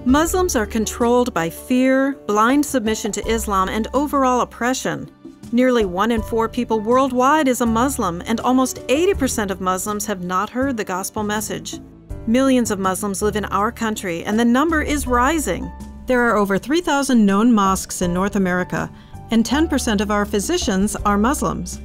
Muslims are controlled by fear, blind submission to Islam, and overall oppression. Nearly 1 in 4 people worldwide is a Muslim, and almost 80% of Muslims have not heard the gospel message. Millions of Muslims live in our country, and the number is rising. There are over 3,000 known mosques in North America, and 10% of our physicians are Muslims.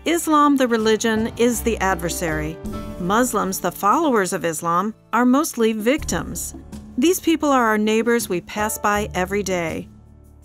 Islam, the religion, is the adversary. Muslims, the followers of Islam, are mostly victims. These people are our neighbors we pass by every day.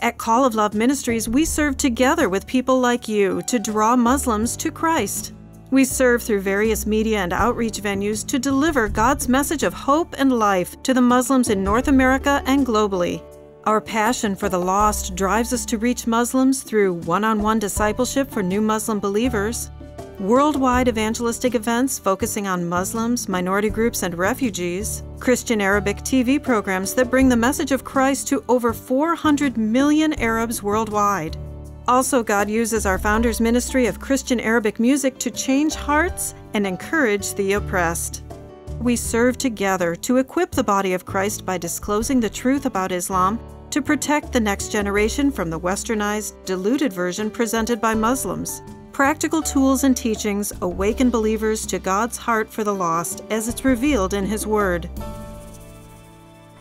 At Call of Love Ministries, we serve together with people like you to draw Muslims to Christ. We serve through various media and outreach venues to deliver God's message of hope and life to the Muslims in North America and globally. Our passion for the lost drives us to reach Muslims through one-on-one discipleship for new Muslim believers, worldwide evangelistic events focusing on Muslims, minority groups, and refugees, Christian Arabic TV programs that bring the message of Christ to over 400 million Arabs worldwide. Also, God uses our founders' ministry of Christian Arabic music to change hearts and encourage the oppressed. We serve together to equip the body of Christ by disclosing the truth about Islam, to protect the next generation from the westernized, diluted version presented by Muslims. Practical tools and teachings awaken believers to God's heart for the lost as it's revealed in His Word.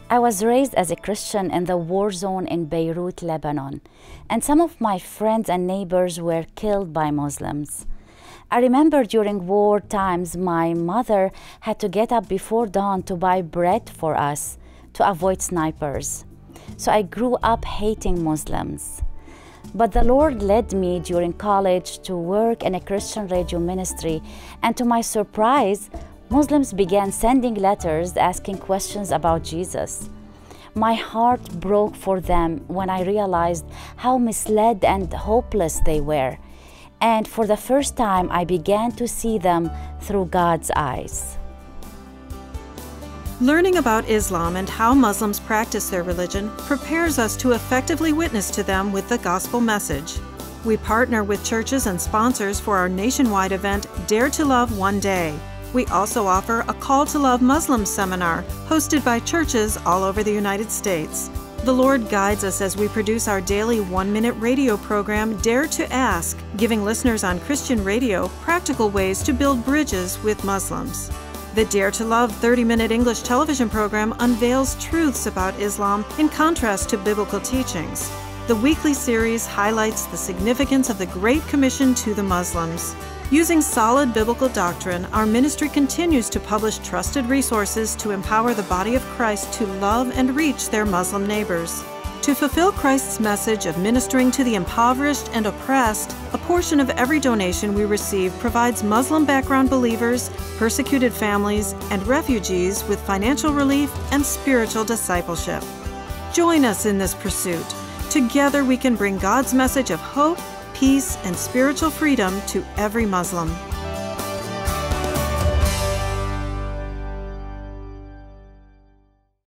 I was raised as a Christian in the war zone in Beirut, Lebanon, and some of my friends and neighbors were killed by Muslims. I remember during war times my mother had to get up before dawn to buy bread for us to avoid snipers. So I grew up hating Muslims. But the Lord led me during college to work in a Christian radio ministry, and to my surprise, Muslims began sending letters asking questions about Jesus. My heart broke for them when I realized how misled and hopeless they were. And for the first time, I began to see them through God's eyes. Learning about Islam and how Muslims practice their religion prepares us to effectively witness to them with the gospel message. We partner with churches and sponsors for our nationwide event, Dare to Love One Day. We also offer a Call to Love Muslim seminar hosted by churches all over the United States. The Lord guides us as we produce our daily 1-minute radio program, Dare to Ask, giving listeners on Christian radio practical ways to build bridges with Muslims. The Dare to Love 30-minute English television program unveils truths about Islam in contrast to biblical teachings. The weekly series highlights the significance of the Great Commission to the Muslims. Using solid biblical doctrine, our ministry continues to publish trusted resources to empower the body of Christ to love and reach their Muslim neighbors. To fulfill Christ's message of ministering to the impoverished and oppressed, a portion of every donation we receive provides Muslim background believers, persecuted families, and refugees with financial relief and spiritual discipleship. Join us in this pursuit. Together we can bring God's message of hope, peace, and spiritual freedom to every Muslim.